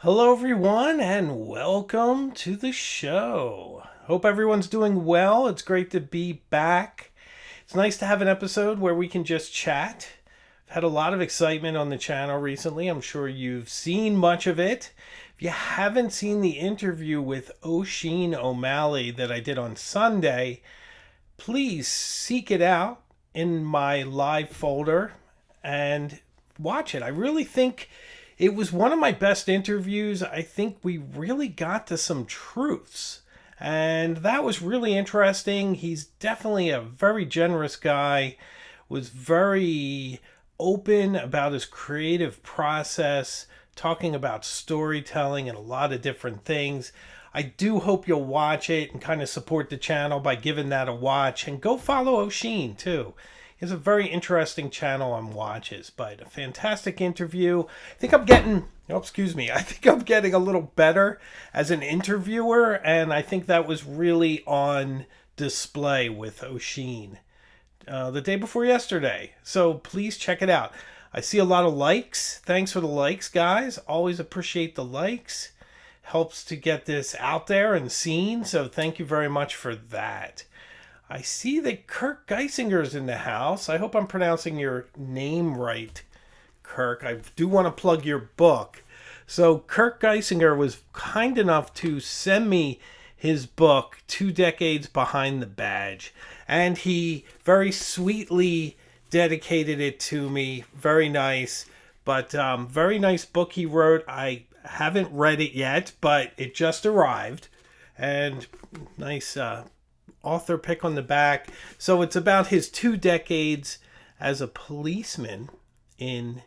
Hello, everyone, and welcome to the show. Hope everyone's doing well. It's great to be back. It's nice to have an episode where we can just chat. I've had a lot of excitement on the channel recently. I'm sure you've seen much of it. If you haven't seen the interview with Oisin O'Malley that I did on Sunday, please seek it out in my live folder and watch it. I really think it was one of my best interviews. I think we really got to some truths, and that was really interesting. He's definitely a very generous guy, was very open about his creative process, talking about storytelling and a lot of different things. I do hope you'll watch it and kind of support the channel by giving that a watch, and go follow Oisin too. He has a very interesting channel on watches, but a fantastic interview. I think I'm getting, I think I'm getting a little better as an interviewer, and I think that was really on display with Oisin the day before yesterday. So please check it out. I see a lot of likes. Thanks for the likes, guys. Always appreciate the likes. Helps to get this out there and seen, so thank you very much for that. I see that Kirk Geisinger's in the house. I hope I'm pronouncing your name right, Kirk. I do want to plug your book. So Kirk Geisinger was kind enough to send me his book, 2 Decades Behind the Badge. And he very sweetly dedicated it to me. Very nice. But very nice book he wrote. I haven't read it yet, but it just arrived. And nice author pick on the back. So it's about his 2 decades as a policeman in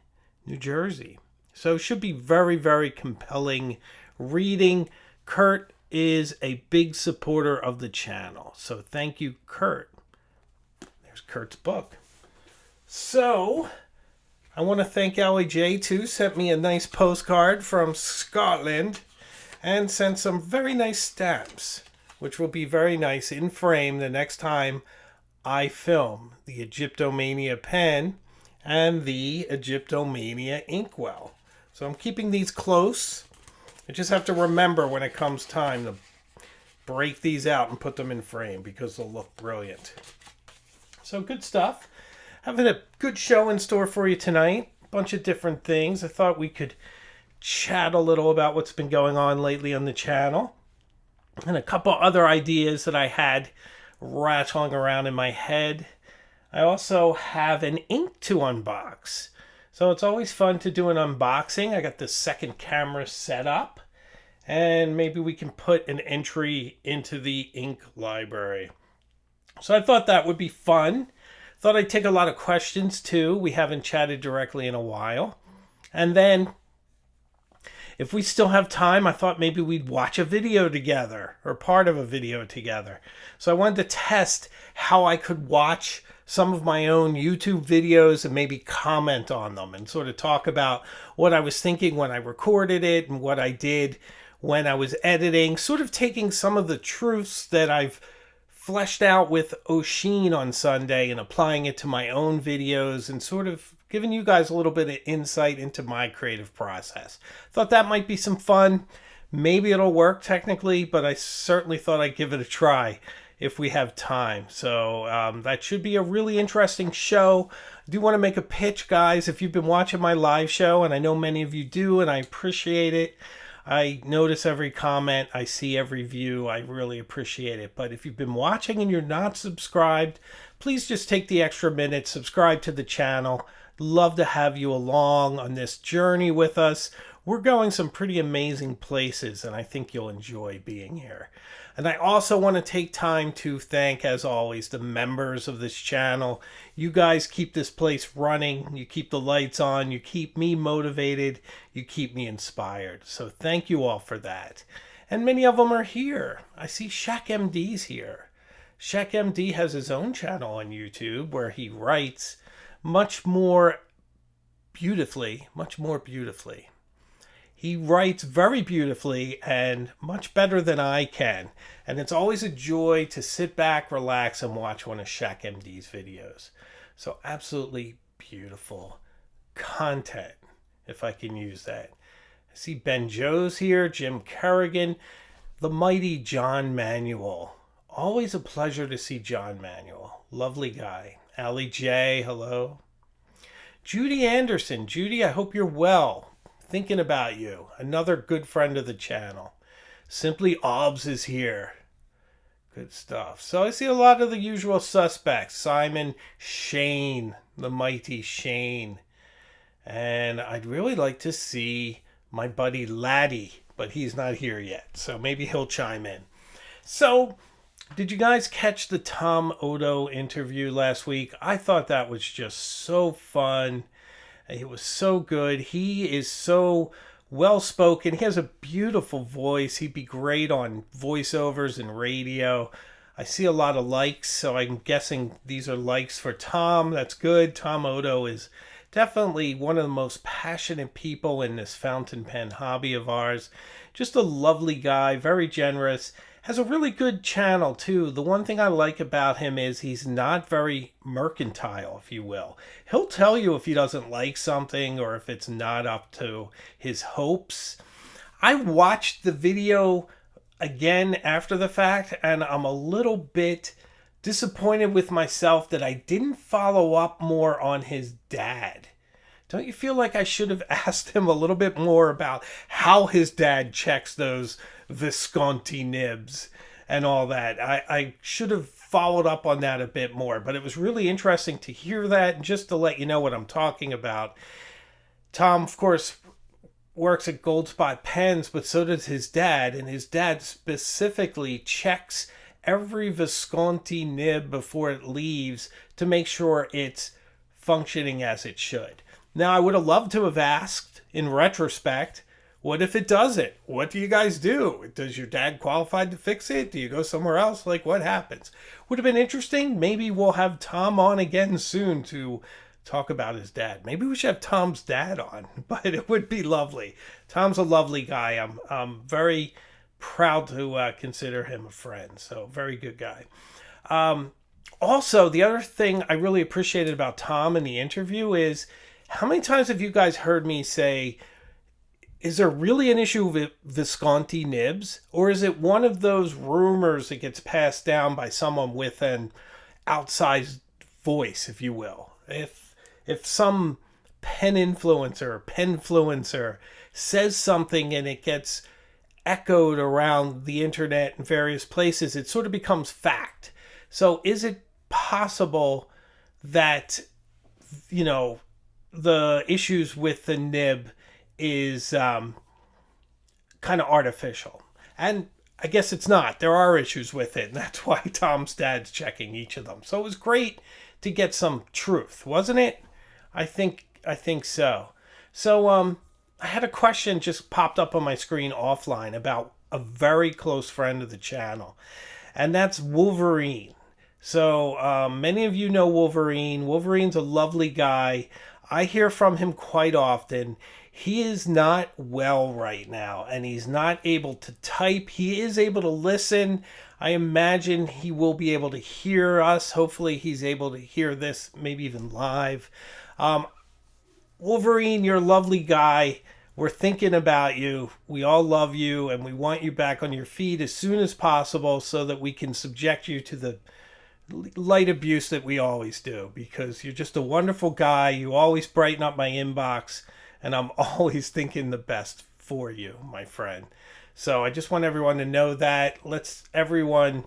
New Jersey. So it should be very, very compelling reading. Kurt is a big supporter of the channel. So thank you, Kurt. There's Kurt's book. So I want to thank Allie J too. Sent me a nice postcard from Scotland and sent some very nice stamps, which will be very nice in frame the next time I film the Egyptomania pen and the Egyptomania inkwell. So I'm keeping these close. I just have to remember when it comes time to break these out and put them in frame because they'll look brilliant. So good stuff. Having a good show in store for you tonight. A bunch of different things. I thought we could chat a little about what's been going on lately on the channel. And a couple other ideas that I had rattling around in my head. I also have an ink to unbox. So it's always fun to do an unboxing. I got the second camera set up. And maybe we can put an entry into the ink library. So I thought that would be fun. Thought I'd take a lot of questions too. We haven't chatted directly in a while. And then if we still have time, I thought maybe we'd watch a video together or part of a video together. So I wanted to test how I could watch some of my own YouTube videos and maybe comment on them and sort of talk about what I was thinking when I recorded it and what I did when I was editing, sort of taking some of the truths that I've fleshed out with Oisin on Sunday and applying it to my own videos and sort of giving you guys a little bit of insight into my creative process. Thought that might be some fun. Maybe it'll work technically, but I certainly thought I'd give it a try if we have time. So that should be a really interesting show. I do want to make a pitch, guys. If you've been watching my live show, and I know many of you do, and I appreciate it. I notice every comment. I see every view. I really appreciate it. But if you've been watching and you're not subscribed, please just take the extra minute, subscribe to the channel. Love to have you along on this journey with us. We're going some pretty amazing places, and I think you'll enjoy being here. And I also want to take time to thank, as always, the members of this channel. You guys keep this place running. You keep the lights on. You keep me motivated. You keep me inspired. So thank you all for that. And many of them are here. I see Shaq MD's here. Shaq MD has his own channel on YouTube where he writes much more beautifully. He writes very beautifully and much better than I can. And it's always a joy to sit back, relax, and watch one of Shaq MD's videos. So absolutely beautiful content, if I can use that. see Ben Joe's here, Jim Kerrigan, the mighty John Manuel. Always a pleasure to see John Manuel. Lovely guy. Allie J, hello. Judy Anderson. Judy, I hope you're well. Thinking about you. Another good friend of the channel. Simply Obbs is here. Good stuff. So I see a lot of the usual suspects. Simon, Shane, the mighty Shane. And I'd really like to see my buddy Laddie, but he's not here yet. So maybe he'll chime in. So, did you guys catch the Tom Oddo interview last week? I thought that was just so fun. It was so good. He is so well-spoken. He has a beautiful voice. He'd be great on voiceovers and radio. I see a lot of likes, so I'm guessing these are likes for Tom. That's good. Tom Oddo is definitely one of the most passionate people in this fountain pen hobby of ours. Just a lovely guy, very generous. Has a really good channel too. The one thing I like about him is he's not very mercantile, if you will. He'll tell you if he doesn't like something or if it's not up to his hopes. I watched the video again after the fact, and I'm a little bit disappointed with myself that I didn't follow up more on his dad. Don't you feel like I should have asked him a little bit more about how his dad checks those Visconti nibs and all that? I should have followed up on that a bit more, but it was really interesting to hear that. And just to let you know what I'm talking about, Tom, of course, works at Goldspot Pens, but so does his dad, and his dad specifically checks every Visconti nib before it leaves to make sure it's functioning as it should. Now, I would have loved to have asked, in retrospect, what if it doesn't? What do you guys do? Does your dad qualify to fix it? Do you go somewhere else? Like, what happens? Would have been interesting. Maybe we'll have Tom on again soon to talk about his dad. Maybe we should have Tom's dad on, but it would be lovely. Tom's a lovely guy. I'm very proud to consider him a friend. So, very good guy. Also, the other thing I really appreciated about Tom in the interview is, how many times have you guys heard me say, is there really an issue with Visconti nibs? Or is it one of those rumors that gets passed down by someone with an outsized voice, if you will? If some penfluencer says something and it gets echoed around the internet and various places, it sort of becomes fact. So is it possible that, you know, the issues with the nib is kind of artificial? And I guess it's not. There are issues with it, and that's why Tom's dad's checking each of them. So it was great to get some truth, wasn't it? I think so. So I had a question just popped up on my screen offline about a very close friend of the channel, and that's Wolverine. So many of you know Wolverine. Wolverine's a lovely guy. I hear from him quite often. He is not well right now, and he's not able to type. He is able to listen. I imagine he will be able to hear us. Hopefully he's able to hear this, maybe even live. Wolverine, you're a lovely guy. We're thinking about you. We all love you, and we want you back on your feet as soon as possible so that we can subject you to the light abuse that we always do, because you're just a wonderful guy. You always brighten up my inbox, and I'm always thinking the best for you, my friend. So I just want everyone to know that. Let's everyone,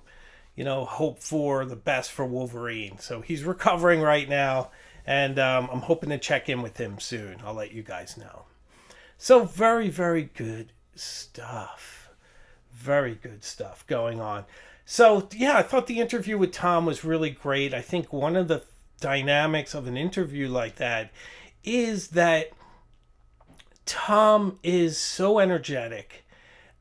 hope for the best for Wolverine. So he's recovering right now, and I'm hoping to check in with him soon. I'll let you guys know. So very, very good stuff. Very good stuff going on. So, yeah, I thought the interview with Tom was really great. I think one of the dynamics of an interview like that is that Tom is so energetic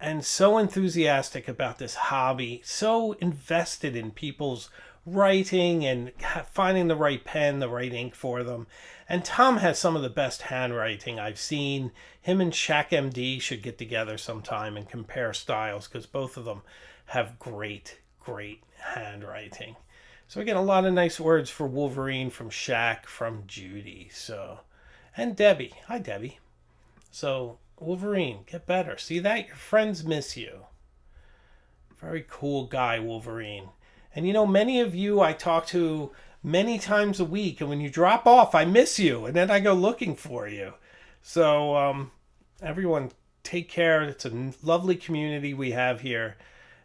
and so enthusiastic about this hobby, so invested in people's writing and finding the right pen, the right ink for them. And Tom has some of the best handwriting I've seen. Him and Shaq MD should get together sometime and compare styles, because both of them have great handwriting. So again, a lot of nice words for Wolverine from Shaq, from Judy, and Debbie. Hi, Debbie. So Wolverine, get better. See that? Your friends miss you. Very cool guy, Wolverine. And you know, many of you I talk to many times a week, and when you drop off, I miss you, and then I go looking for you. So, everyone, take care. It's a lovely community we have here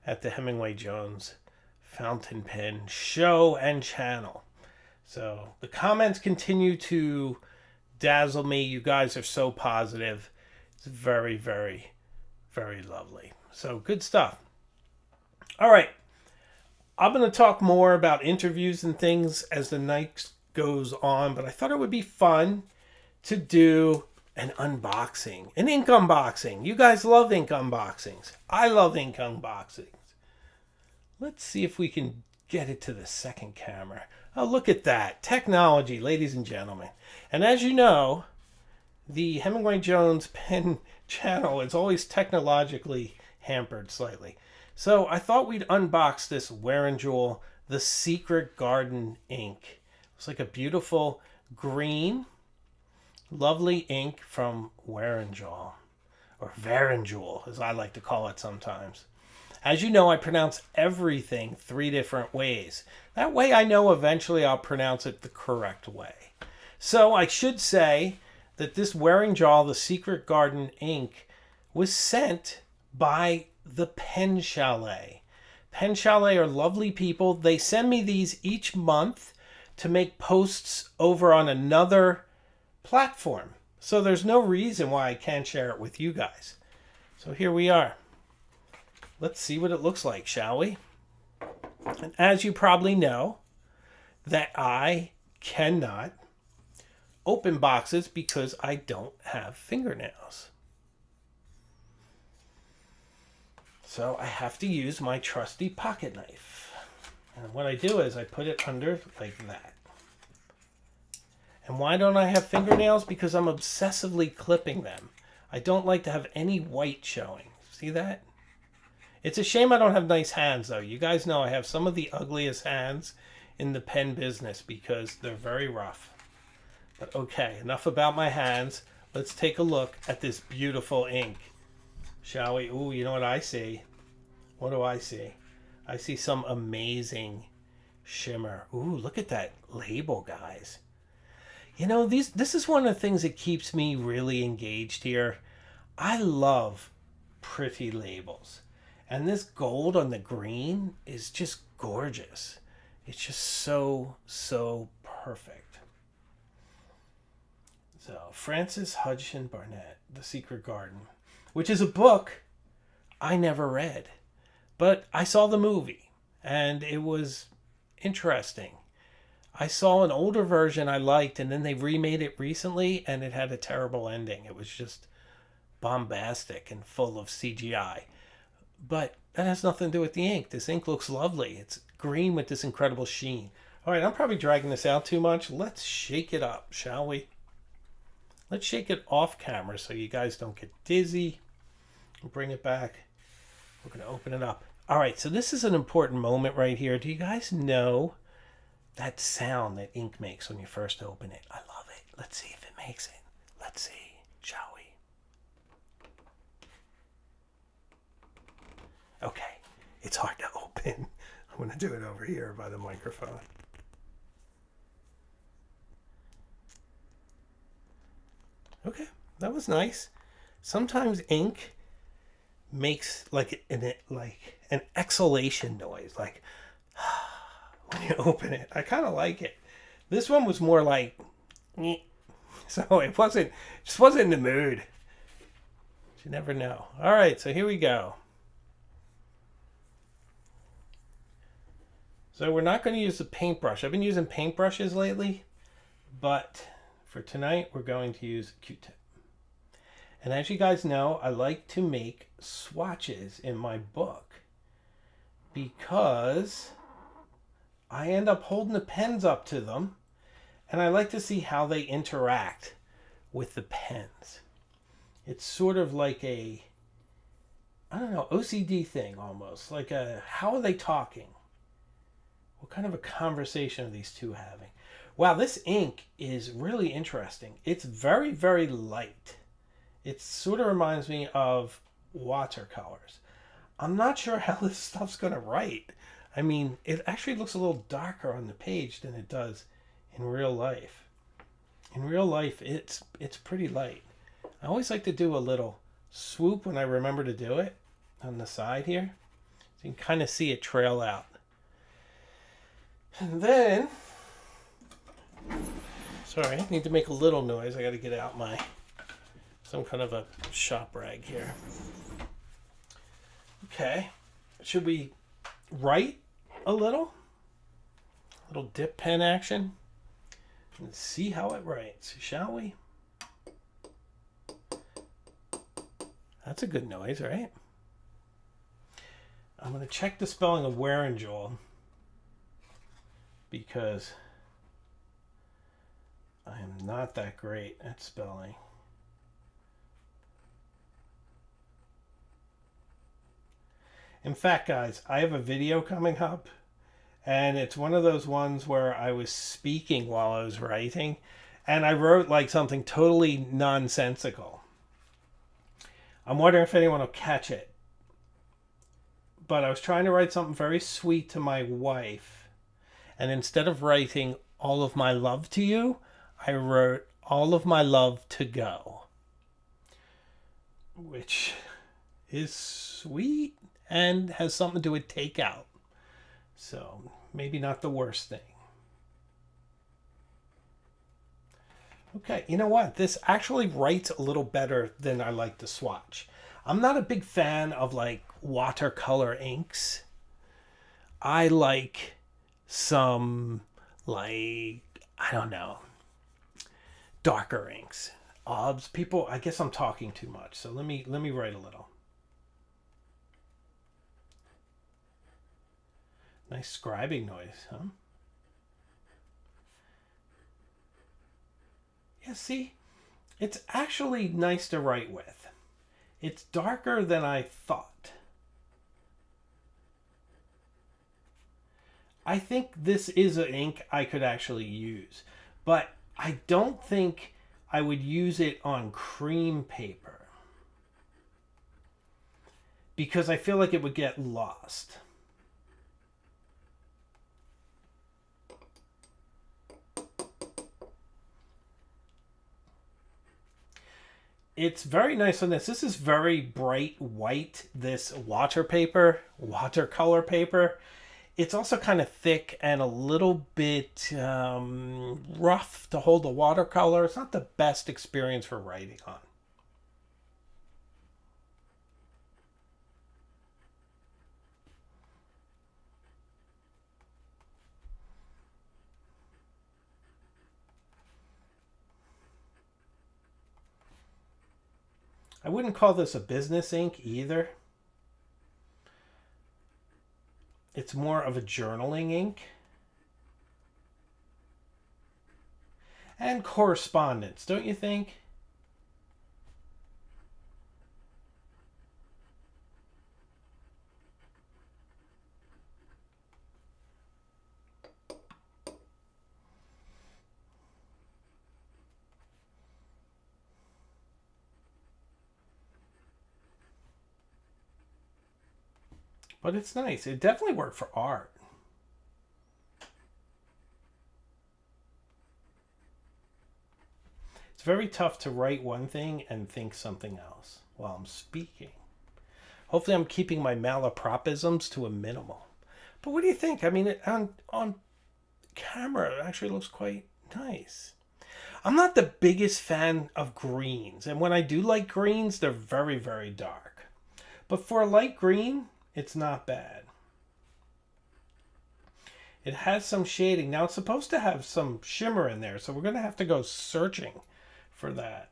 at the Hemingway Jones Fountain Pen Show and channel. So, the comments continue to dazzle me. You guys are so positive. It's very, very, very lovely. So, good stuff. All right. I'm going to talk more about interviews and things as the night goes on, but I thought it would be fun to do an unboxing, an ink unboxing. You guys love ink unboxings. I love ink unboxings. Let's see if we can get it to the second camera. Oh, look at that. Technology, ladies and gentlemen. And as you know, the Hemingway Jones pen channel is always technologically hampered slightly. So I thought we'd unbox this Werenjul, the Secret Garden ink. It's like a beautiful green, lovely ink from Werenjul, or Werenjul, as I like to call it sometimes. As you know, I pronounce everything 3 different ways. That way I know eventually I'll pronounce it the correct way. So I should say that this Werenjul, the Secret Garden ink, was sent by the Pen Chalet. Pen Chalet are lovely people. They send me these each month to make posts over on another platform. So there's no reason why I can't share it with you guys. So here we are. Let's see what it looks like, shall we? And as you probably know, that I cannot open boxes because I don't have fingernails. So I have to use my trusty pocket knife. And what I do is I put it under like that. And why don't I have fingernails? Because I'm obsessively clipping them. I don't like to have any white showing. See that? It's a shame I don't have nice hands though. You guys know I have some of the ugliest hands in the pen business because they're very rough. But okay, enough about my hands. Let's take a look at this beautiful ink. Shall we? Ooh, you know what I see? What do I see? I see some amazing shimmer. Ooh, look at that label, guys. You know, this is one of the things that keeps me really engaged here. I love pretty labels. And this gold on the green is just gorgeous. It's just so, so perfect. So, Frances Hodgson Barnett, The Secret Garden, which is a book I never read, but I saw the movie and it was interesting. I saw an older version I liked, and then they remade it recently and it had a terrible ending. It was just bombastic and full of CGI. But that has nothing to do with the ink. This ink looks lovely. It's green with this incredible sheen. All right, I'm probably dragging this out too much. Let's shake it up, shall we? Let's shake it off camera so you guys don't get dizzy. Bring it back. We're going to open it up. All right, so this is an important moment right here. Do you guys know that sound that ink makes when you first open it? I love it. Let's see if it makes it. Let's see, shall we? Okay, it's hard to open. I'm going to do it over here by the microphone. Okay, that was nice. Sometimes ink makes like an exhalation noise, like when you open it. I kind of like it. This one was more like, so it just wasn't in the mood. You never know. All right, so here we go. So we're not going to use the paintbrush. I've been using paintbrushes lately, but for tonight we're going to use a Q-tip. And as you guys know, I like to make swatches in my book because I end up holding the pens up to them and I like to see how they interact with the pens. It's sort of like a, I don't know, OCD thing almost. Like how are they talking? What kind of a conversation are these two having? Wow, this ink is really interesting. It's very, very light. It sort of reminds me of watercolors. I'm not sure how this stuff's going to write. I mean, it actually looks a little darker on the page than it does in real life. In real life, it's pretty light. I always like to do a little swoop when I remember to do it on the side here. So you can kind of see it trail out. And then, sorry, I need to make a little noise. I got to get out some kind of a shop rag here. Okay, should we write a little dip pen action and see how it writes, shall we? That's a good noise, right? I'm going to check the spelling of Warringel because I am not that great at spelling. In fact, guys, I have a video coming up, and it's one of those ones where I was speaking while I was writing, and I wrote like something totally nonsensical. I'm wondering if anyone will catch it. But I was trying to write something very sweet to my wife, and instead of writing all of my love to you, I wrote all of my love to go, which is sweet and has something to do with takeout. So maybe not the worst thing. Okay, you know what? This actually writes a little better than I like to swatch. I'm not a big fan of like watercolor inks. I like some I don't know, darker inks. People, I guess I'm talking too much. So let me write a little. Nice scribing noise, huh? Yeah, see? It's actually nice to write with. It's darker than I thought. I think this is an ink I could actually use, but I don't think I would use it on cream paper because I feel like it would get lost. It's very nice on this. This is very bright white, this watercolor paper. It's also kind of thick and a little bit rough to hold the watercolor. It's not the best experience for writing on. I wouldn't call this a business ink either. It's more of a journaling ink. And correspondence, don't you think? But it's nice. It definitely worked for art. It's very tough to write one thing and think something else while I'm speaking. Hopefully I'm keeping my malapropisms to a minimal. But what do you think? I mean, on camera, it actually looks quite nice. I'm not the biggest fan of greens. And when I do like greens, they're very, very dark. But for a light green, it's not bad. It has some shading. Now it's supposed to have some shimmer in there, so we're going to have to go searching for that.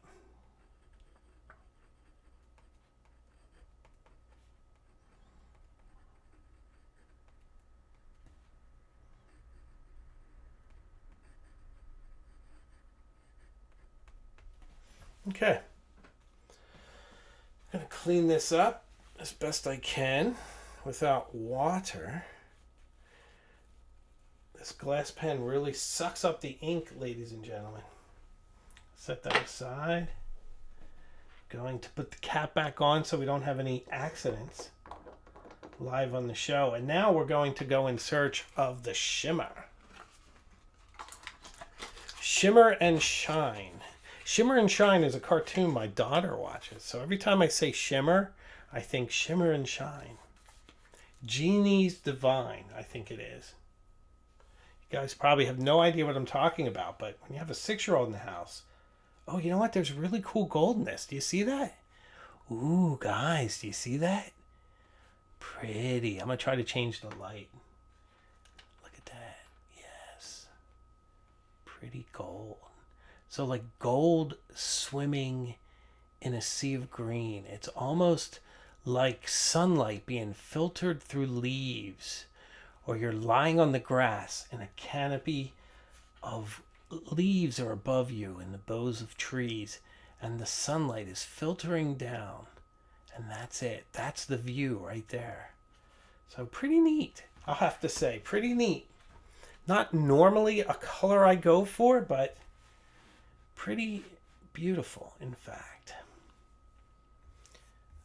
Okay. I'm going to clean this up as best I can without water. This glass pen really sucks up the ink, ladies and gentlemen. Set that aside. Going to put the cap back on so we don't have any accidents live on the show. And now we're going to go in search of the shimmer. Shimmer and Shine. Shimmer and Shine is a cartoon my daughter watches. So every time I say shimmer, I think Shimmer and Shine. Genie's Divine, I think it is. You guys probably have no idea what I'm talking about, but when you have a 6-year-old in the house, oh, you know what? There's really cool gold in this. Do you see that? Ooh, guys, do you see that? Pretty. I'm going to try to change the light. Look at that. Yes. Pretty gold. So like gold swimming in a sea of green. It's almost like sunlight being filtered through leaves, or you're lying on the grass and a canopy of leaves are above you in the boughs of trees, and the sunlight is filtering down, and that's it. That's the view right there. So pretty neat, I'll have to say. Pretty neat. Not normally a color I go for, but pretty beautiful, in fact.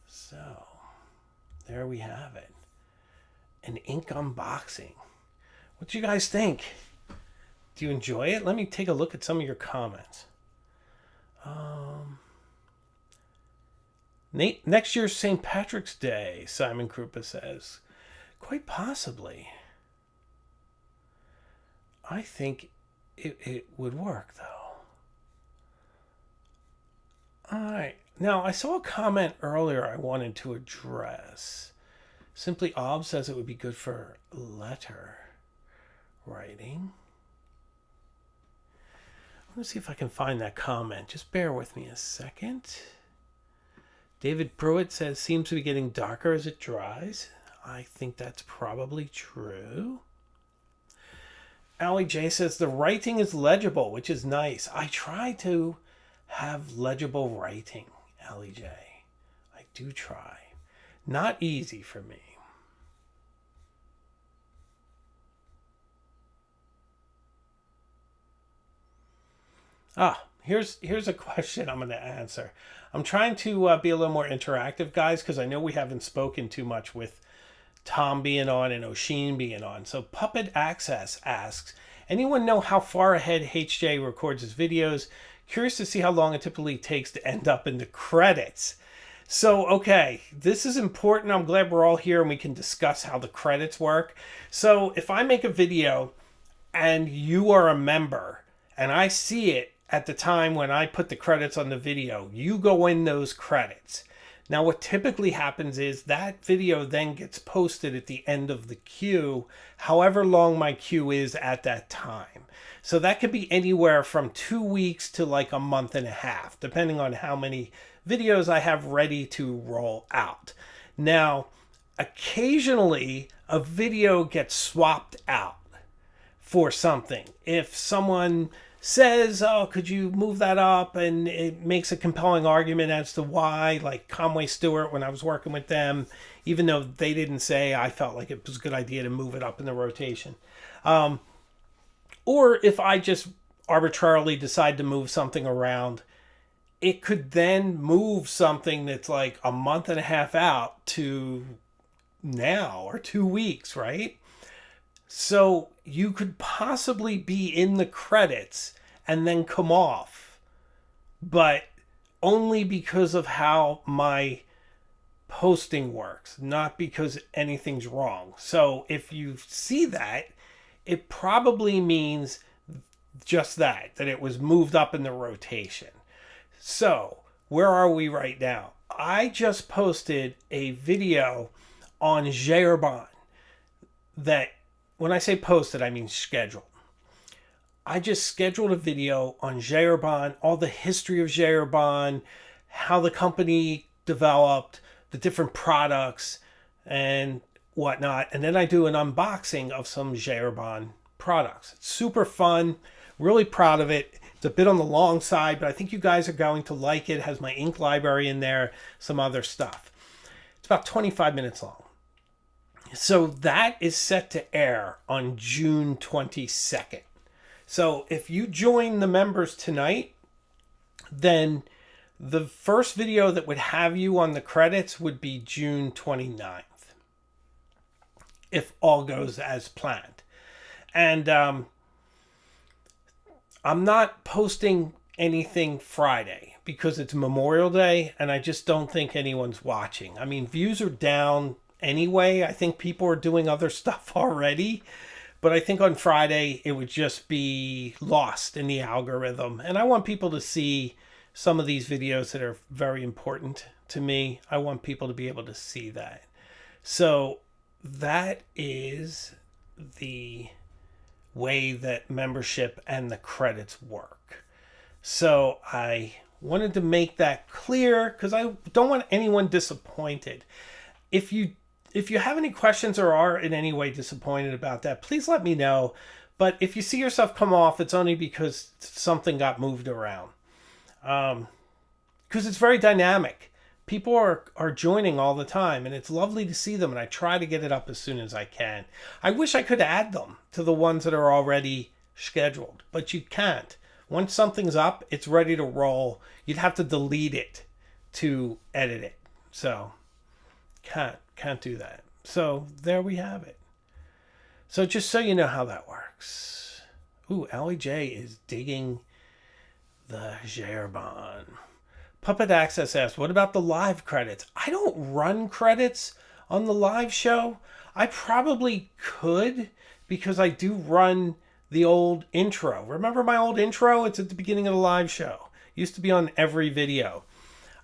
So there we have it. An ink unboxing. What do you guys think? Do you enjoy it? Let me take a look at some of your comments. Next year's St. Patrick's Day, Simon Krupa says. Quite possibly. I think it would work, though. All right. Now, I saw a comment earlier I wanted to address. Simply Ob says it would be good for letter writing. I'm going to see if I can find that comment. Just bear with me a second. David Pruitt says, seems to be getting darker as it dries. I think that's probably true. Allie J says, the writing is legible, which is nice. I try to have legible writing, Allie J. I do try. Not easy for me. Here's a question I'm going to answer. I'm trying to be a little more interactive, guys, because I know we haven't spoken too much with Tom being on and Oisin being on. So Puppet Access asks, anyone know how far ahead HJ records his videos? Curious to see how long it typically takes to end up in the credits. So, okay, this is important. I'm glad we're all here and we can discuss how the credits work. So if I make a video and you are a member and I see it at the time when I put the credits on the video, you go in those credits. Now, what typically happens is that video then gets posted at the end of the queue, however long my queue is at that time. So that could be anywhere from 2 weeks to like a month and a half, depending on how many videos I have ready to roll out. Now, occasionally a video gets swapped out for something. If someone says, oh, could you move that up? And it makes a compelling argument as to why, like Conway Stewart, when I was working with them, even though they didn't say, I felt like it was a good idea to move it up in the rotation. Or if I just arbitrarily decide to move something around, it could then move something that's like a month and a half out to now or 2 weeks, right? So you could possibly be in the credits and then come off, but only because of how my posting works, not because anything's wrong. So if you see that, it probably means just that it was moved up in the rotation. So where are we right now? I just posted a video on Jeroban that, when I say posted, I mean scheduled. I just scheduled a video on Jeroban, all the history of Jeroban, how the company developed, the different products and whatnot. And then I do an unboxing of some Jeroban products. It's super fun. Really proud of it. It's a bit on the long side, but I think you guys are going to like it. It has my ink library in there, some other stuff. It's about 25 minutes long. So that is set to air on June 22nd. So if you join the members tonight, then The first video that would have you on the credits would be June 29th, if all goes as planned. And I'm not posting anything Friday because it's Memorial Day and I just don't think anyone's watching. I mean, views are down anyway. I think people are doing other stuff already. But I think on Friday it would just be lost in the algorithm. And I want people to see some of these videos that are very important to me. I want people to be able to see that. So that is the way that membership and the credits work. So I wanted to make that clear because I don't want anyone disappointed. If you have any questions or are in any way disappointed about that, please let me know. But if you see yourself come off, it's only because something got moved around. Because it's very dynamic. People are joining all the time, and it's lovely to see them, and I try to get it up as soon as I can. I wish I could add them to the ones that are already scheduled, but you can't. Once something's up, it's ready to roll. You'd have to delete it to edit it. So, can't do that. So, there we have it. So, just so you know how that works. Ooh, Allie J is digging the Gerbon. Puppet Access asks, what about the live credits? I don't run credits on the live show. I probably could because I do run the old intro. Remember my old intro? It's at the beginning of the live show. It used to be on every video.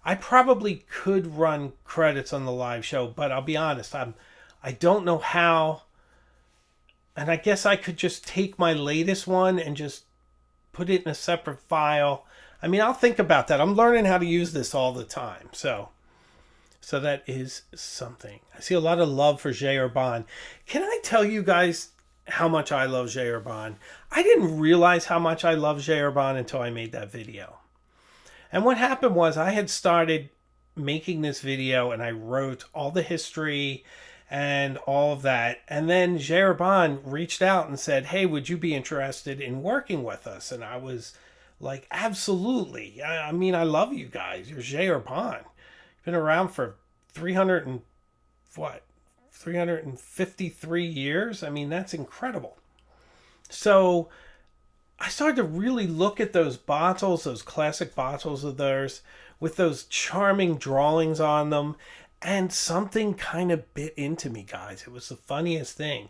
I probably could run credits on the live show, but I'll be honest, I don't know how. And I guess I could just take my latest one and just put it in a separate file. I mean, I'll think about that. I'm learning how to use this all the time. So that is something. I see a lot of love for Gerbon. Can I tell you guys how much I love Gerbon? I didn't realize how much I love Gerbon until I made that video. And what happened was I had started making this video and I wrote all the history and all of that. And then Gerbon reached out and said, hey, would you be interested in working with us? And I was like, absolutely. I mean, I love you guys. You're Gerbon. You've been around for 353 years. I mean, that's incredible. So I started to really look at those bottles, those classic bottles of theirs with those charming drawings on them. And something kind of bit into me, guys. It was the funniest thing.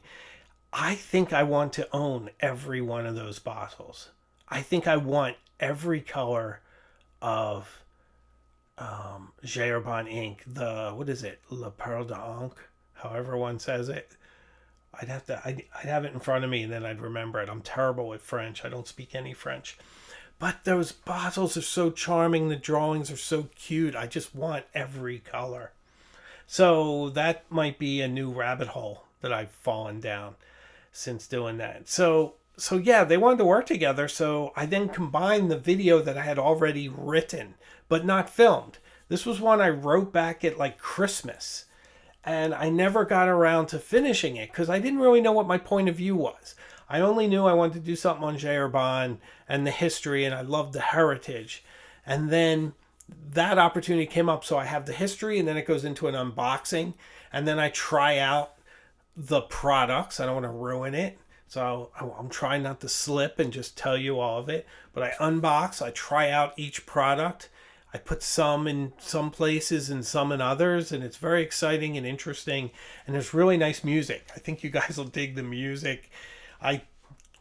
I think I want to own every one of those bottles. I think I want every color of Gerbon ink. What is it? La Perle d'Ancre, however one says it. I'd have it in front of me and then I'd remember it. I'm terrible with French. I don't speak any French. But those bottles are so charming. The drawings are so cute. I just want every color. So that might be a new rabbit hole that I've fallen down since doing that. So yeah, they wanted to work together. So I then combined the video that I had already written, but not filmed. This was one I wrote back at like Christmas. And I never got around to finishing it because I didn't really know what my point of view was. I only knew I wanted to do something on Gerbon and the history, and I loved the heritage. And then that opportunity came up, so I have the history, and then it goes into an unboxing, and then I try out the products. I don't want to ruin it, so I'm trying not to slip and just tell you all of it. But I unbox, I try out each product. I put some in some places and some in others, and it's very exciting and interesting, and there's really nice music. I think you guys will dig the music. I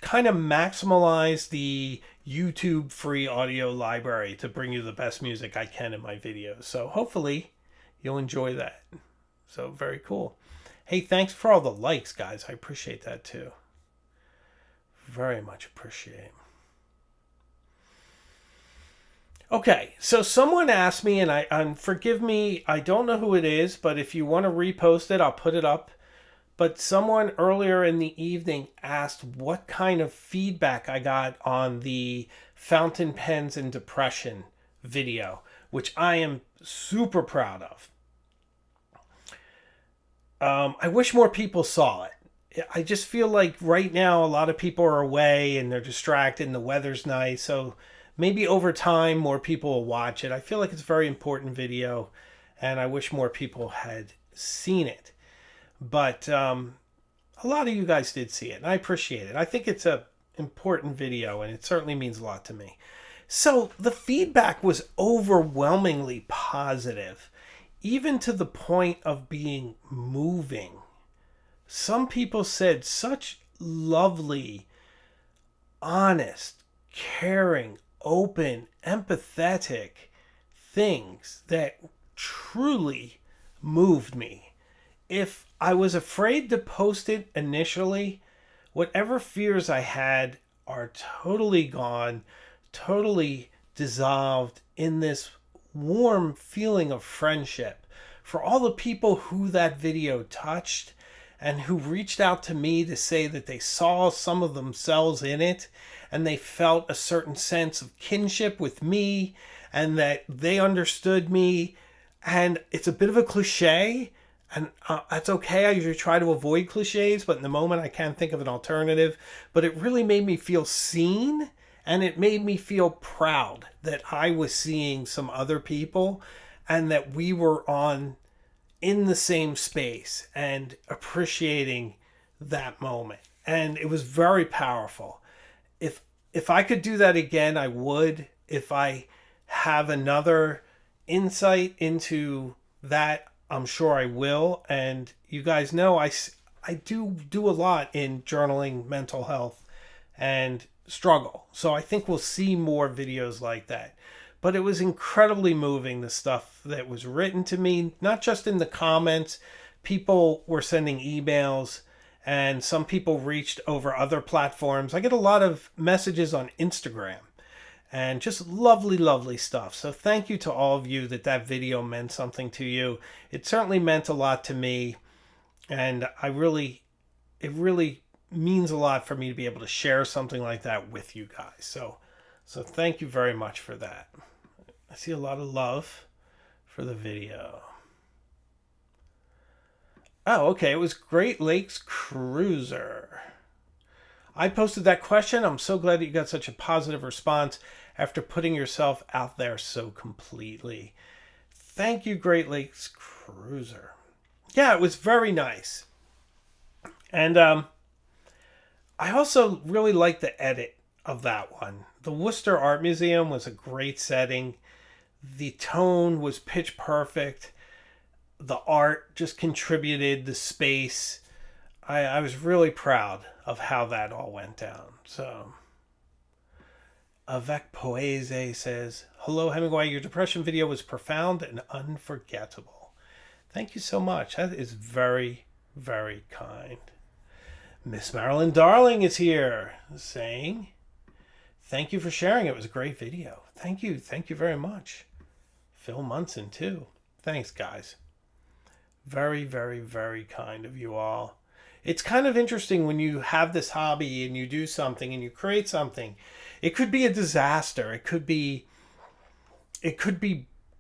kind of maximize the YouTube free audio library to bring you the best music I can in my videos. So hopefully you'll enjoy that. So very cool. Hey, thanks for all the likes, guys. I appreciate that too. Very much appreciate. Okay, so someone asked me, and forgive me, I don't know who it is, but if you want to repost it, I'll put it up. But someone earlier in the evening asked what kind of feedback I got on the fountain pens and depression video, which I am super proud of. I wish more people saw it. I just feel like right now a lot of people are away and they're distracted and the weather's nice, so maybe over time more people will watch it. I feel like it's a very important video, and I wish more people had seen it. But a lot of you guys did see it, and I appreciate it. I think it's a important video, and it certainly means a lot to me. So the feedback was overwhelmingly positive, even to the point of being moving. Some people said such lovely, honest, caring, open, empathetic things that truly moved me. If I was afraid to post it initially, whatever fears I had are totally gone, totally dissolved in this warm feeling of friendship. For all the people who that video touched and who reached out to me to say that they saw some of themselves in it and they felt a certain sense of kinship with me and that they understood me. And it's a bit of a cliche, and that's okay. I usually try to avoid cliches, but in the moment I can't think of an alternative. But it really made me feel seen, and it made me feel proud that I was seeing some other people and that we were in the same space and appreciating that moment. And it was very powerful. If I could do that again, I would. If I have another insight into that, I'm sure I will. And you guys know I do a lot in journaling mental health and struggle. So I think we'll see more videos like that. But it was incredibly moving, the stuff that was written to me, not just in the comments. People were sending emails, and some people reached over other platforms. I get a lot of messages on Instagram, and just lovely, lovely stuff. So thank you to all of you that video meant something to you. It certainly meant a lot to me, and it really means a lot for me to be able to share something like that with you guys. So thank you very much for that. I see a lot of love for the video. Oh, okay. It was Great Lakes Cruiser. I posted that question. I'm so glad that you got such a positive response after putting yourself out there so completely. Thank you, Great Lakes Cruiser. Yeah, it was very nice. And I also really liked the edit of that one. The Worcester Art Museum was a great setting. The tone was pitch perfect. The art just contributed, the space. I was really proud of how that all went down. So, Avec Poese says, "Hello, Hemingway. Your depression video was profound and unforgettable." Thank you so much. That is very, very kind. Miss Marilyn Darling is here saying, "Thank you for sharing. It was a great video." Thank you. Thank you very much. Phil Munson, too. Thanks, guys. Very, very, very kind of you all. It's kind of interesting when you have this hobby and you do something and you create something. It could be a disaster. It could be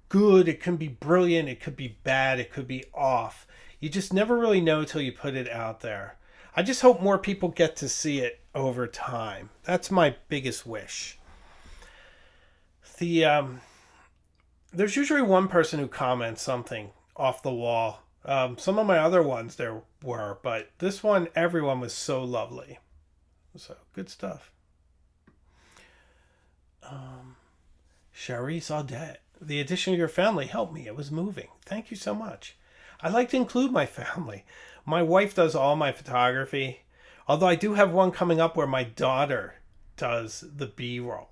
good. It can be brilliant. It could be bad. It could be off. You just never really know till you put it out there. I just hope more people get to see it over time. That's my biggest wish. There's usually one person who comments something off the wall. Some of my other ones there were, but this one, everyone was so lovely. So, good stuff. Charisse Audette, the addition of your family helped me. It was moving. Thank you so much. I like to include my family. My wife does all my photography, although I do have one coming up where my daughter does the B-roll.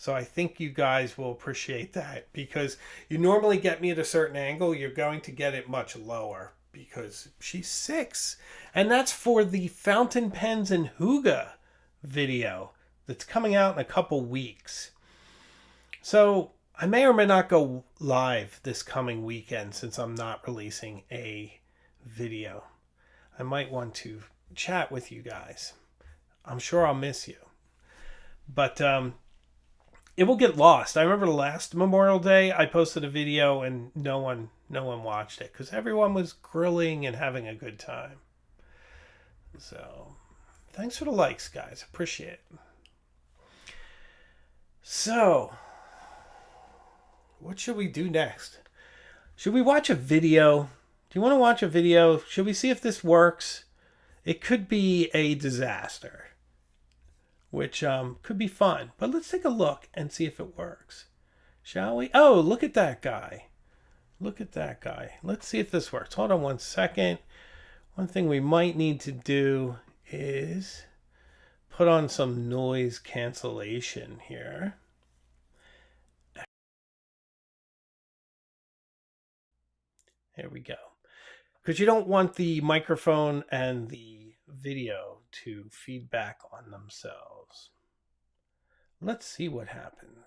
So I think you guys will appreciate that, because you normally get me at a certain angle. You're going to get it much lower because she's 6. And that's for the Fountain Pens and Hygge video that's coming out in a couple weeks. So I may or may not go live this coming weekend since I'm not releasing a video. I might want to chat with you guys. I'm sure I'll miss you. But it will get lost. I remember last Memorial Day, I posted a video and no one watched it because everyone was grilling and having a good time. So, thanks for the likes, guys. Appreciate it. So, what should we do next? Should we watch a video? Do you want to watch a video? Should we see if this works? It could be a disaster, which could be fun. But let's take a look and see if it works. Shall we? Oh, look at that guy. Look at that guy. Let's see if this works. Hold on one second. One thing we might need to do is put on some noise cancellation here. There we go. Because you don't want the microphone and the video to feedback on themselves. Let's see what happens,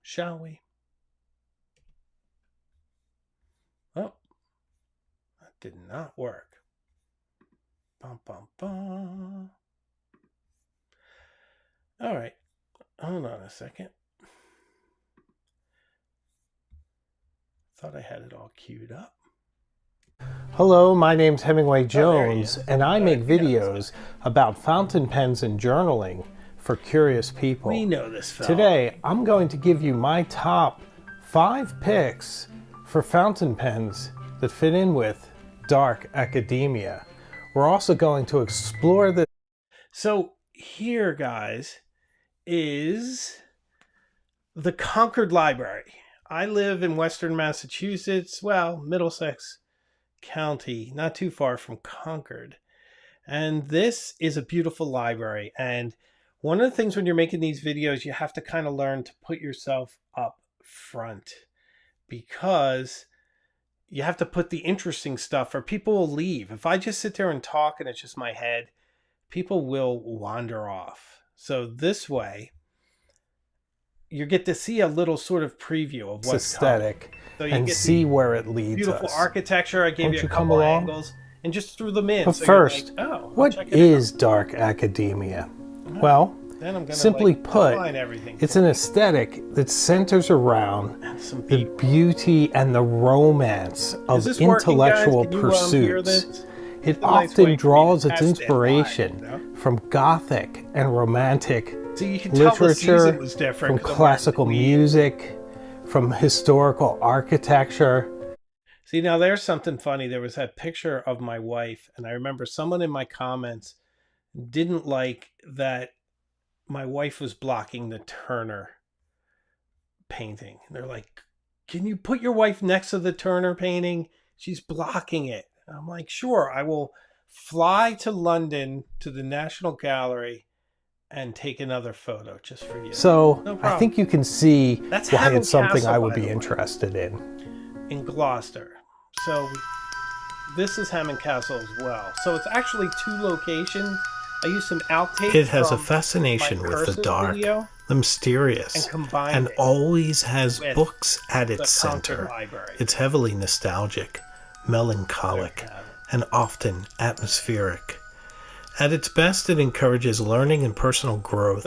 shall we? Oh, that did not work. Bum, bum, bum. All right, hold on a second. Thought I had it all queued up. Hello, my name's Hemingway Jones, and I make videos about fountain pens and journaling for curious people. We know this fella. Today, I'm going to give you my top 5 picks for fountain pens that fit in with dark academia. We're also going to explore the... So here, guys, is the Concord Library. I live in Western Massachusetts, well, Middlesex County, not too far from Concord. And this is a beautiful library. And one of the things when you're making these videos, you have to kind of learn to put yourself up front, because you have to put the interesting stuff or people will leave. If I just sit there and talk and it's just my head, people will wander off. So this way, you get to see a little sort of preview of what's aesthetic, so you and get see where it leads beautiful us. Architecture. I gave you a couple angles and just threw them in. But so first, like, oh, what is dark academia? Well, then I'm gonna, simply like, put, it's an aesthetic that centers around the beauty and the romance of intellectual pursuits. It often draws its inspiration from Gothic and Romantic literature, from classical music, from historical architecture. See, now there's something funny. There was that picture of my wife, and I remember someone in my comments didn't like that my wife was blocking the Turner painting. They're like, can you put your wife next to the Turner painting? She's blocking it. I'm like, sure, I will fly to London to the National Gallery and take another photo just for you. So no I think you can see why it's something I would be interested in Gloucester. So this is Hammond Castle as well. So it's actually 2 locations. I used some outtakes. It has a fascination with the dark, the mysterious, and always has books at its center. It's heavily nostalgic, melancholic, and often atmospheric. At its best, it encourages learning and personal growth,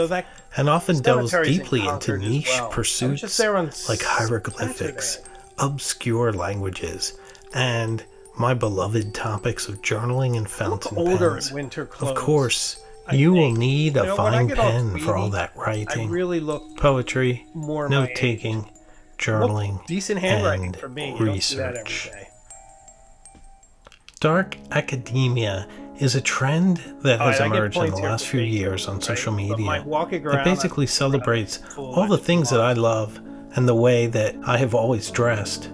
and often delves deeply into niche pursuits like hieroglyphics, obscure languages, and my beloved topics of journaling and fountain pens. Of course, you will need a fine pen for all that writing, poetry, note-taking, journaling, and research. Dark academia is a trend that has emerged in the last few years on social media that basically celebrates all the things that I love and the way that I have always dressed.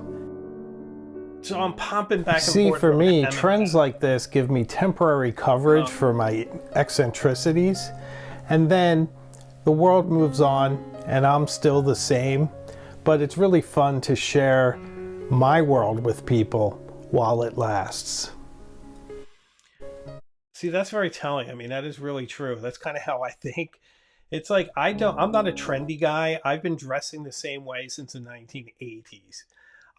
So I'm pumping back and forth. See, for me, trends like this give me temporary coverage for my eccentricities, and then the world moves on and I'm still the same, but it's really fun to share my world with people while it lasts. See, that's very telling. I mean, that is really true. That's kind of how I think. It's like, I'm not a trendy guy. I've been dressing the same way since the 1980s.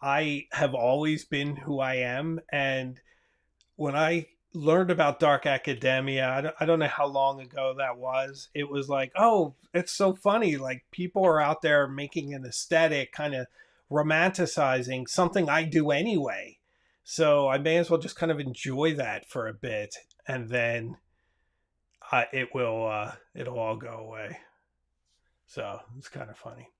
I have always been who I am. And when I learned about dark academia, I don't know how long ago that was. It was like, oh, it's so funny. Like, people are out there making an aesthetic, kind of romanticizing something I do anyway. So I may as well just kind of enjoy that for a bit, and then it'll all go away. So it's kind of funny.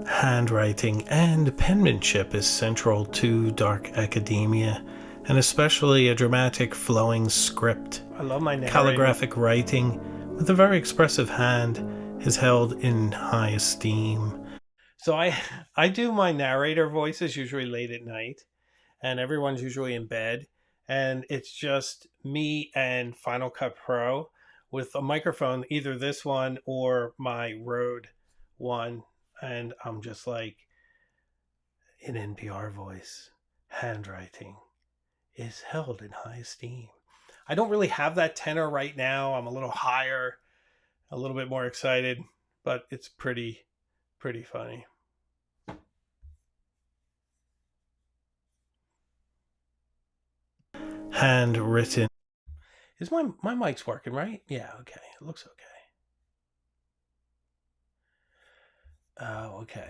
Handwriting and penmanship is central to dark academia, and especially a dramatic flowing script. I love my narrator. Calligraphic writing with a very expressive hand is held in high esteem. So I do my narrator voices usually late at night, and everyone's usually in bed, and it's just me and Final Cut Pro with a microphone, either this one or my Rode one, and I'm just like, in NPR voice, handwriting is held in high esteem. I don't really have that tenor right now. I'm a little higher, a little bit more excited, but it's pretty funny. Handwritten. Is my mic's working, right? Yeah, okay. It looks okay. Oh, okay.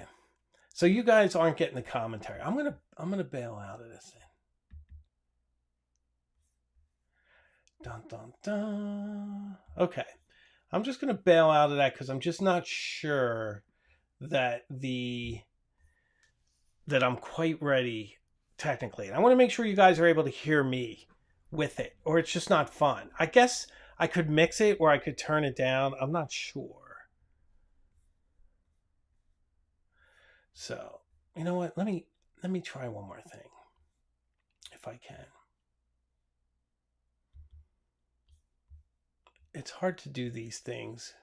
So you guys aren't getting the commentary. I'm gonna bail out of this thing. Dun dun dun. Okay. I'm just gonna bail out of that because I'm just not sure that I'm quite ready technically. And I want to make sure you guys are able to hear me with it, or it's just not fun. I guess I could mix it or I could turn it down. I'm not sure. So, you know what? Let me try one more thing if I can. It's hard to do these things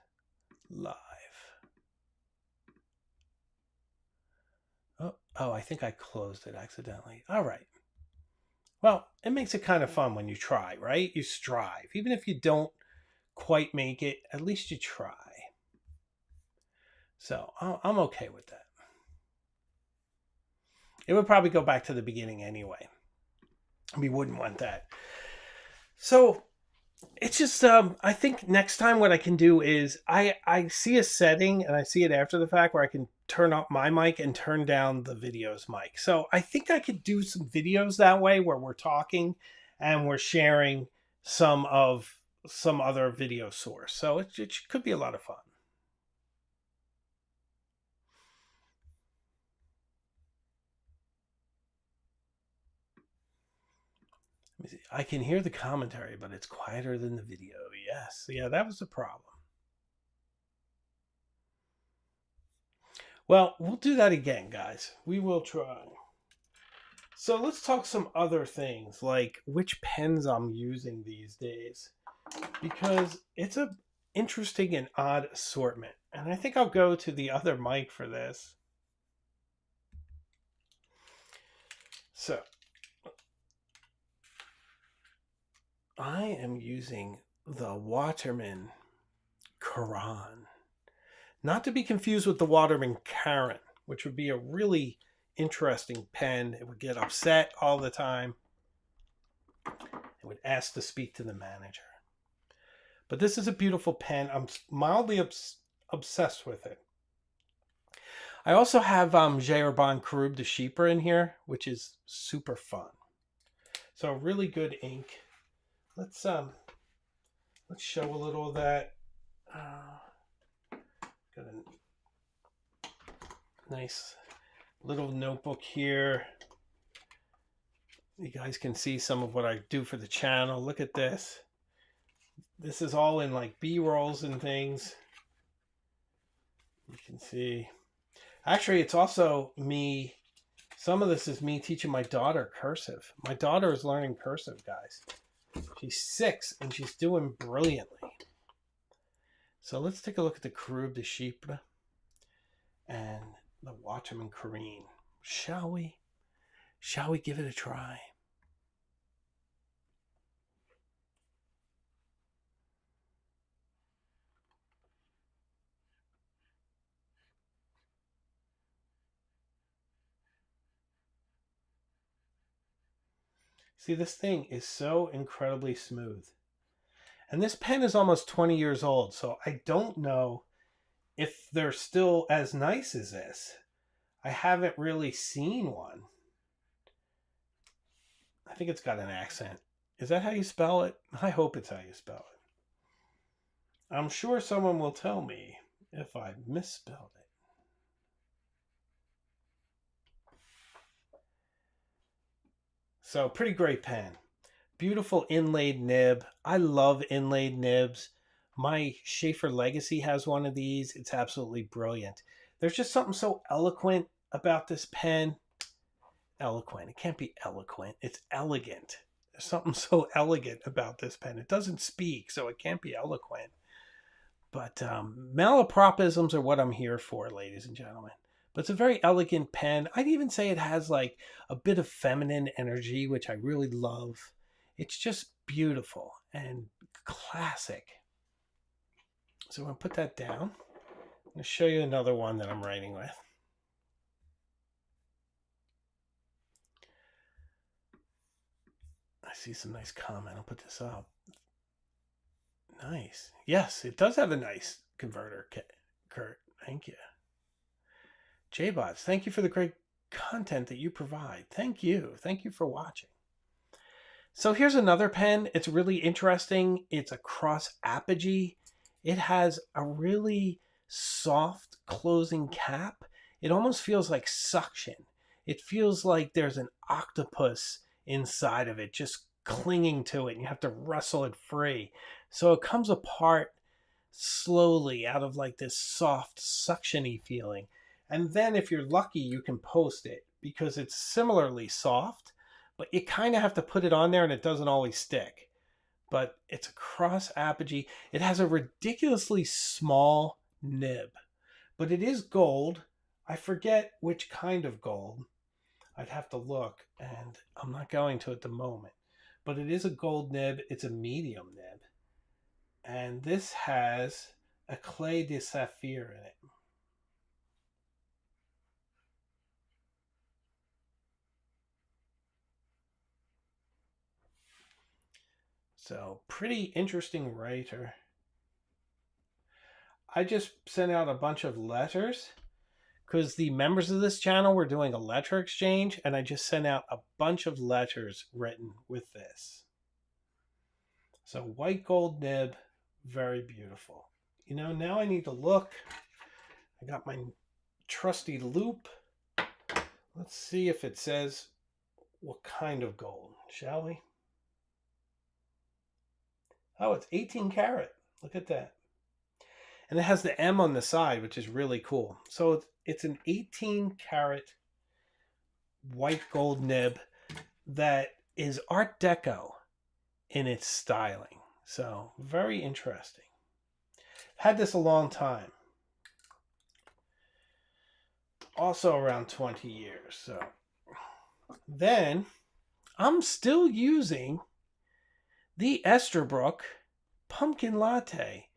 live. Oh, I think I closed it accidentally. All right. Well, it makes it kind of fun when you try, right? You strive. Even if you don't quite make it, at least you try. So I'm okay with that. It would probably go back to the beginning anyway. We wouldn't want that. So it's just I think next time what I can do is I see a setting and I see it after the fact where I can turn up my mic and turn down the video's mic. So I think I could do some videos that way where we're talking and we're sharing some other video source. So it could be a lot of fun. Let me see. I can hear the commentary, but it's quieter than the video. Yes. Yeah, that was the problem. Well, we'll do that again, guys. We will try. So let's talk some other things, like which pens I'm using these days, because it's a interesting and odd assortment. And I think I'll go to the other mic for this. So I am using the Waterman Quran, not to be confused with the Waterman Karen, which would be a really interesting pen. It would get upset all the time. It would ask to speak to the manager. But this is a beautiful pen. I'm mildly obsessed with it. I also have Jeroban Karub de Chypre in here, which is super fun. So really good ink. Let's show a little of that. Got a nice little notebook here. You guys can see some of what I do for the channel. Look at this. This is all in like B-rolls and things. You can see. Actually, it's also me. Some of this is me teaching my daughter cursive. My daughter is learning cursive, guys. She's 6 and she's doing brilliantly. So let's take a look at the Karub de Chypre and the Waterman Quran. Shall we? Shall we give it a try? See, this thing is so incredibly smooth. And this pen is almost 20 years old, so I don't know if they're still as nice as this. I haven't really seen one. I think it's got an accent. Is that how you spell it? I hope it's how you spell it. I'm sure someone will tell me if I misspelled it. So pretty great pen. Beautiful inlaid nib. I love inlaid nibs. My Schaefer Legacy has one of these. It's absolutely brilliant. There's just something so eloquent about this pen. Eloquent. It can't be eloquent. It's elegant. There's something so elegant about this pen. It doesn't speak, so it can't be eloquent. But malapropisms are what I'm here for, ladies and gentlemen. But it's a very elegant pen. I'd even say it has like a bit of feminine energy, which I really love. It's just beautiful and classic. So I'm going to put that down. I'm going to show you another one that I'm writing with. I see some nice comment. I'll put this up. Nice. Yes, it does have a nice converter, Kurt. Thank you. JBots, thank you for the great content that you provide. Thank you. Thank you for watching. So here's another pen. It's really interesting. It's a cross apogee. It has a really soft closing cap. It almost feels like suction. It feels like there's an octopus inside of it just clinging to it, and you have to wrestle it free. So it comes apart slowly out of like this soft suction-y feeling. And then if you're lucky, you can post it because it's similarly soft, but you kind of have to put it on there and it doesn't always stick. But it's a cross apogee. It has a ridiculously small nib, but it is gold. I forget which kind of gold. I'd have to look, and I'm not going to at the moment. But it is a gold nib. It's a medium nib. And this has a Clé de Saphir in it. So, pretty interesting writer. I just sent out a bunch of letters because the members of this channel were doing a letter exchange, and I just sent out a bunch of letters written with this. So, white gold nib, very beautiful. You know, now I need to look. I got my trusty loop. Let's see if it says what kind of gold, shall we? Oh, it's 18 karat. Look at that. And it has the M on the side, which is really cool. So it's an 18 karat white gold nib that is Art Deco in its styling. So very interesting. Had this a long time. Also around 20 years. So then I'm still using the Esterbrook Pumpkin Latte.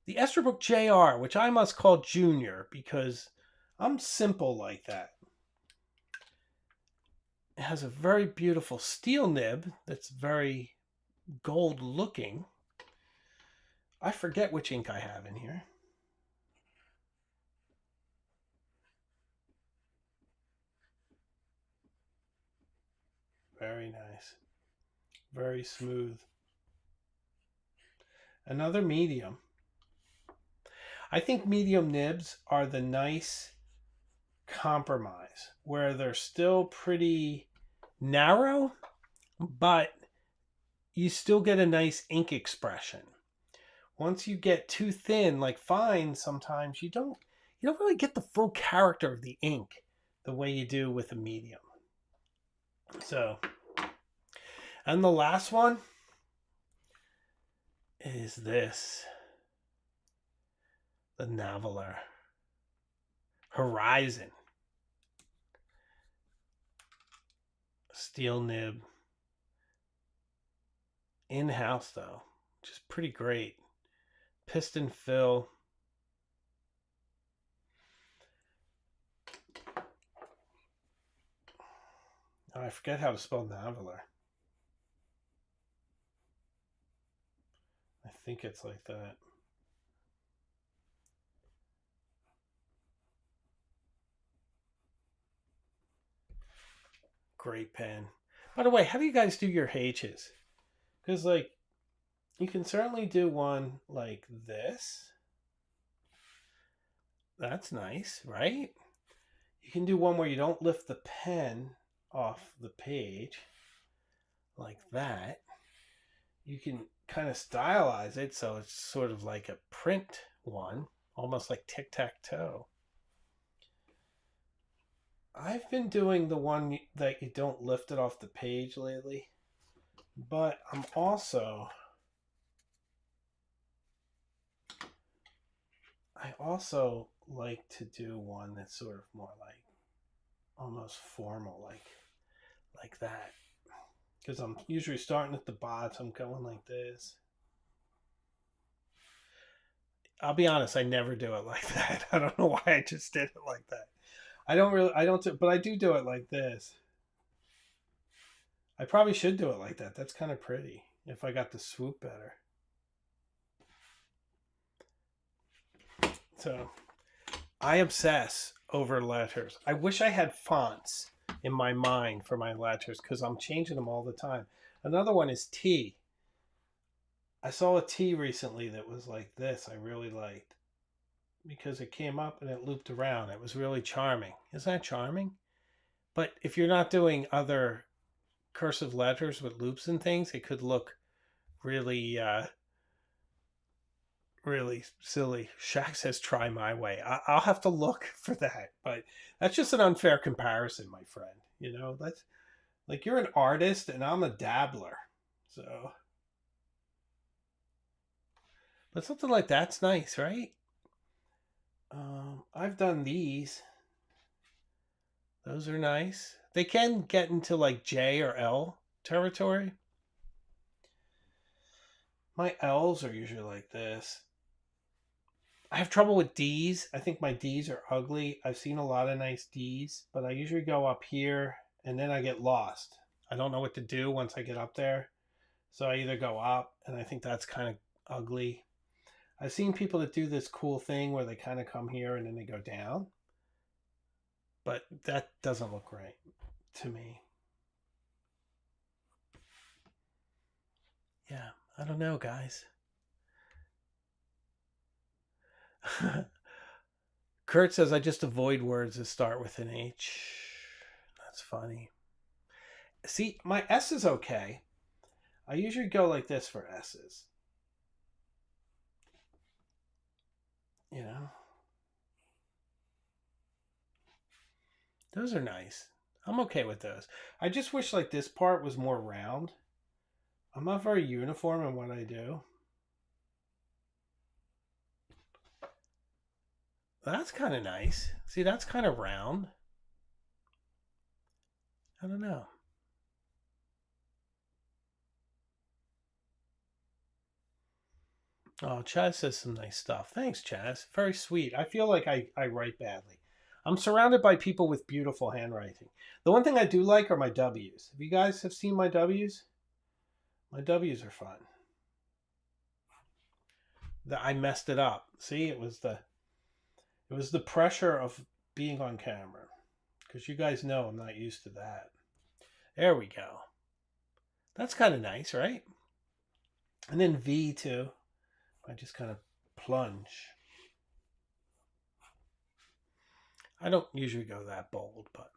The Esterbrook JR, which I must call Junior because I'm simple like that. It has a very beautiful steel nib that's very gold looking. I forget which ink I have in here. Very nice. Very smooth. Another medium. I think medium nibs are the nice compromise where they're still pretty narrow, but you still get a nice ink expression. Once you get too thin, like fine, sometimes you don't really get the full character of the ink the way you do with a medium. So, and the last one is this. The Navaler Horizon. Steel nib. In-house though, which is pretty great. Piston fill. Oh, I forget how to spell Navaler. I think it's like that. Great pen. By the way, how do you guys do your H's? Because, like, you can certainly do one like this. That's nice, right? You can do one where you don't lift the pen off the page like that. You can kind of stylize it so it's sort of like a print one, almost like tic-tac-toe. I've been doing the one that you don't lift it off the page lately, but I also like to do one that's sort of more like almost formal, like that. Because I'm usually starting at the bottom, going like this. I'll be honest, I never do it like that. I don't know why I just did it like that. I don't do, but I do it like this. I probably should do it like that. That's kind of pretty if I got the swoop better. So I obsess over letters. I wish I had fonts in my mind for my letters because I'm changing them all the time. Another one is T. I saw a T recently that was like this. I really liked because it came up and it looped around. It was really charming. Isn't that charming? But if you're not doing other cursive letters with loops and things, it could look really really silly. Shaq says try my way. I'll have to look for that, but that's just an unfair comparison, my friend. You know, that's like you're an artist and I'm a dabbler. So, but something like that's nice, right? I've done these. Those are nice. They can get into like J or L territory. My L's are usually like this. I have trouble with D's. I think my D's are ugly. I've seen a lot of nice D's, but I usually go up here and then I get lost. I don't know what to do once I get up there. So I either go up, and I think that's kind of ugly. I've seen people that do this cool thing where they kind of come here and then they go down, but that doesn't look right to me. Yeah, I don't know, guys. Kurt says I just avoid words that start with an H. That's funny. See, my S is okay. I usually go like this for S's. You know? Those are nice. I'm okay with those. I just wish like this part was more round. I'm not very uniform in what I do. That's kind of nice. See, that's kind of round. I don't know. Oh, Chaz says some nice stuff. Thanks, Chaz. Very sweet. I feel like I write badly. I'm surrounded by people with beautiful handwriting. The one thing I do like are my W's. If you guys have seen my W's, my W's are fun. I messed it up. See, it was the pressure of being on camera. Because you guys know I'm not used to that. There we go. That's kind of nice, right? And then V too. I just kind of plunge. I don't usually go that bold, but.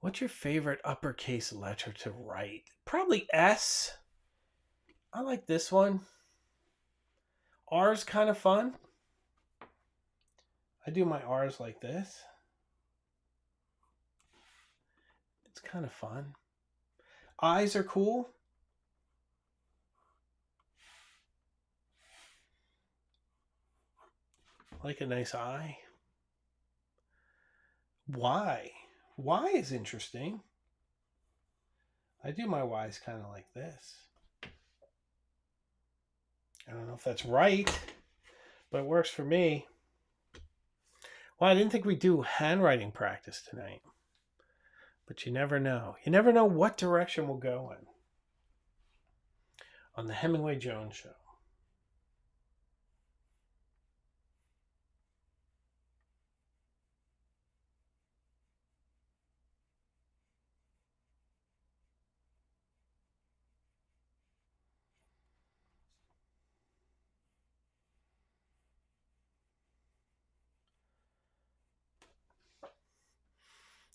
What's your favorite uppercase letter to write? Probably S. I like this one. R's kind of fun. I do my R's like this. It's kind of fun. I's are cool. I like a nice I. Y. Y is interesting. I do my Y's kind of like this. I don't know if that's right, but it works for me. Well, I didn't think we'd do handwriting practice tonight. But you never know. You never know what direction we'll go in on the Hemingway Jones Show.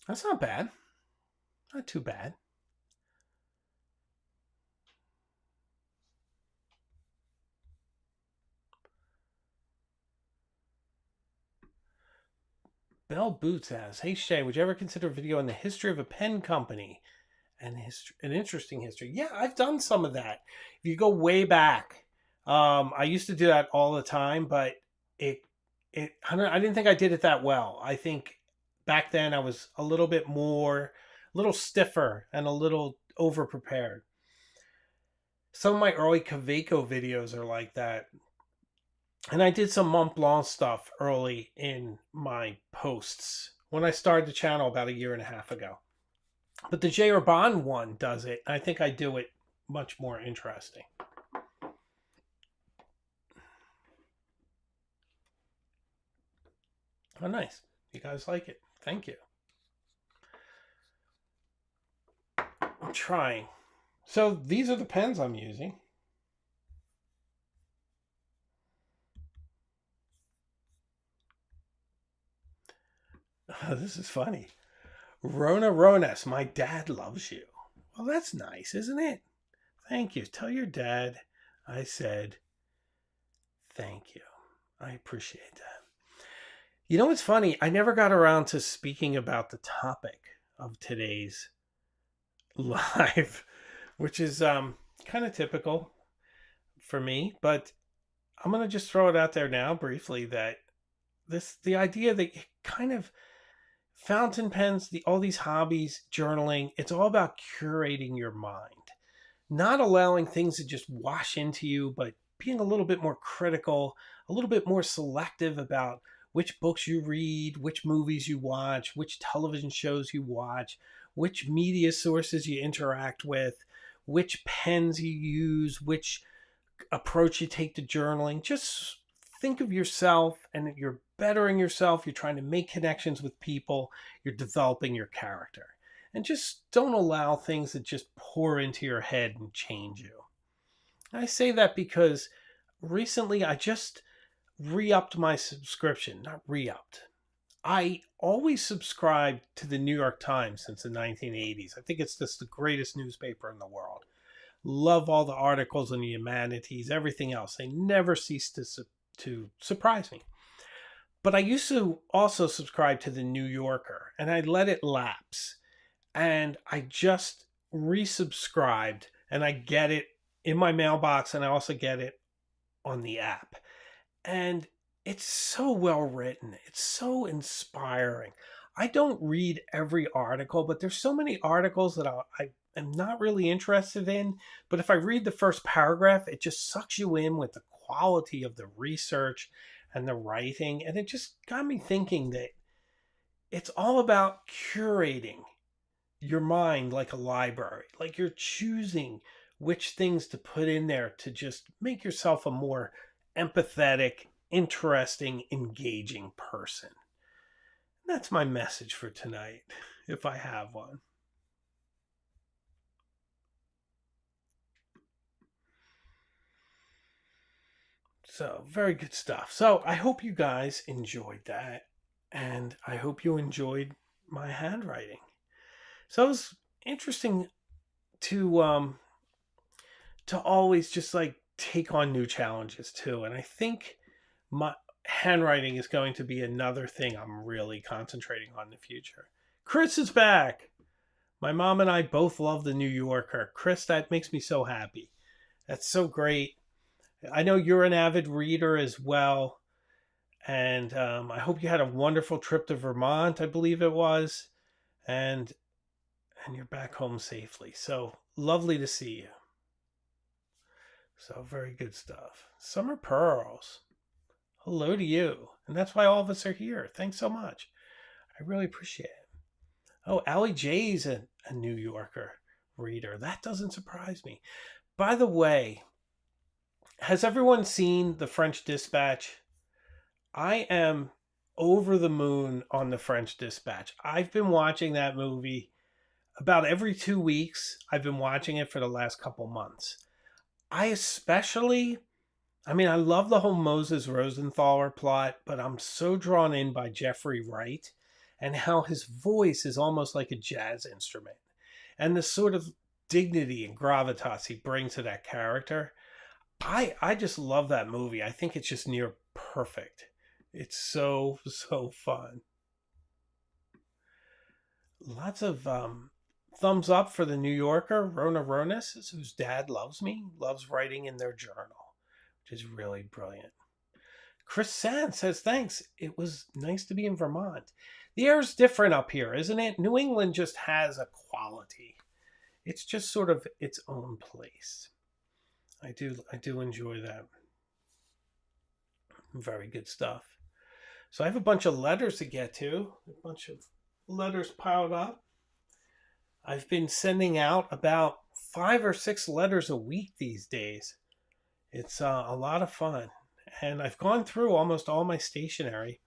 That's not bad. Not too bad. Bell Boots asks, "Hey Shay, would you ever consider a video on the history of a pen company and an interesting history?" Yeah, I've done some of that. If you go way back, I used to do that all the time, but I didn't think I did it that well. I think back then I was a little bit more, a little stiffer and a little over prepared. Some of my early Kaweco videos are like that. And I did some Mont Blanc stuff early in my posts when I started the channel about a year and a half ago. But the J. Urban one does it. I think I do it much more interesting. Oh, nice. You guys like it. Thank you. I'm trying. So these are the pens I'm using. Oh, this is funny. Rona Ronas, my dad loves you. Well, that's nice, isn't it? Thank you. Tell your dad I said thank you. I appreciate that. You know what's funny? I never got around to speaking about the topic of today's live, which is kind of typical for me, but I'm going to just throw it out there now briefly that the idea that kind of fountain pens, all these hobbies, journaling, it's all about curating your mind, not allowing things to just wash into you, but being a little bit more critical, a little bit more selective about which books you read, which movies you watch, which television shows you watch, which media sources you interact with, which pens you use, which approach you take to journaling. Just think of yourself and you're bettering yourself. You're trying to make connections with people. You're developing your character. And just don't allow things that just pour into your head and change you. I say that because recently I just re-upped my subscription. Not re-upped. I always subscribed to the New York Times since the 1980s. I think it's just the greatest newspaper in the world. Love all the articles on the humanities, everything else. They never cease to surprise me. But I used to also subscribe to the New Yorker, and I let it lapse. And I just resubscribed, and I get it in my mailbox, and I also get it on the app. And it's so well written. It's so inspiring. I don't read every article, but there's so many articles that I am not really interested in. But if I read the first paragraph, it just sucks you in with the quality of the research and the writing. And it just got me thinking that it's all about curating your mind like a library. Like you're choosing which things to put in there to just make yourself a more empathetic, interesting, engaging person. That's my message for tonight, if I have one. So, very good stuff. So, I hope you guys enjoyed that. And I hope you enjoyed my handwriting. So, it was interesting to always just like take on new challenges too. And I think my handwriting is going to be another thing I'm really concentrating on in the future. Chris is back. My mom and I both love the New Yorker. Chris, that makes me so happy. That's so great. I know you're an avid reader as well. And I hope you had a wonderful trip to Vermont, I believe it was. And you're back home safely. So lovely to see you. So very good stuff. Summer Pearls. Hello to you. And that's why all of us are here. Thanks so much. I really appreciate it. Oh, Allie J's a New Yorker reader. That doesn't surprise me. By the way, has everyone seen The French Dispatch? I am over the moon on The French Dispatch. I've been watching that movie about every 2 weeks. I've been watching it for the last couple months. I love the whole Moses Rosenthaler plot, but I'm so drawn in by Jeffrey Wright and how his voice is almost like a jazz instrument. And the sort of dignity and gravitas he brings to that character. I just love that movie. I think it's just near perfect. It's so fun. Lots of thumbs up for the New Yorker, Rona Ronas, whose dad loves me, loves writing in their journal, which is really brilliant. Chris Sand says, thanks. It was nice to be in Vermont. The air's different up here, isn't it? New England just has a quality. It's just sort of its own place. I do enjoy that. Very good stuff. So I have a bunch of letters to get to. A bunch of letters piled up. I've been sending out about 5 or 6 letters a week these days. It's a lot of fun. And I've gone through almost all my stationery.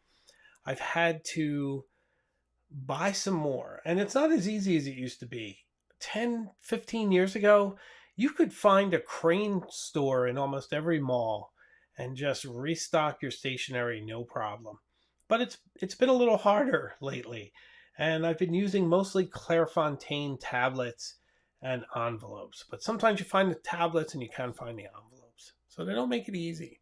I've had to buy some more. And it's not as easy as it used to be. 10, 15 years ago, you could find a Crane store in almost every mall and just restock your stationery no problem. But it's been a little harder lately. And I've been using mostly Clairefontaine tablets and envelopes. But sometimes you find the tablets and you can't find the envelopes. So they don't make it easy.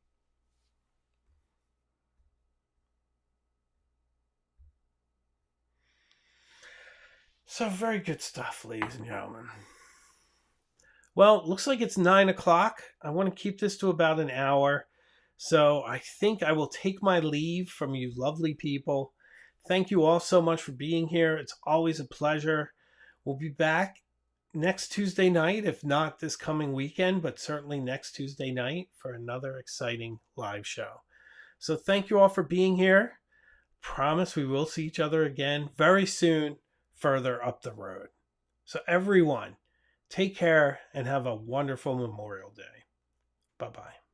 So very good stuff, ladies and gentlemen. Well, looks like it's 9 o'clock. I want to keep this to about an hour. So I think I will take my leave from you lovely people. Thank you all so much for being here. It's always a pleasure. We'll be back next Tuesday night, if not this coming weekend, but certainly next Tuesday night for another exciting live show. So thank you all for being here. Promise we will see each other again very soon, further up the road. So everyone, take care and have a wonderful Memorial Day. Bye-bye.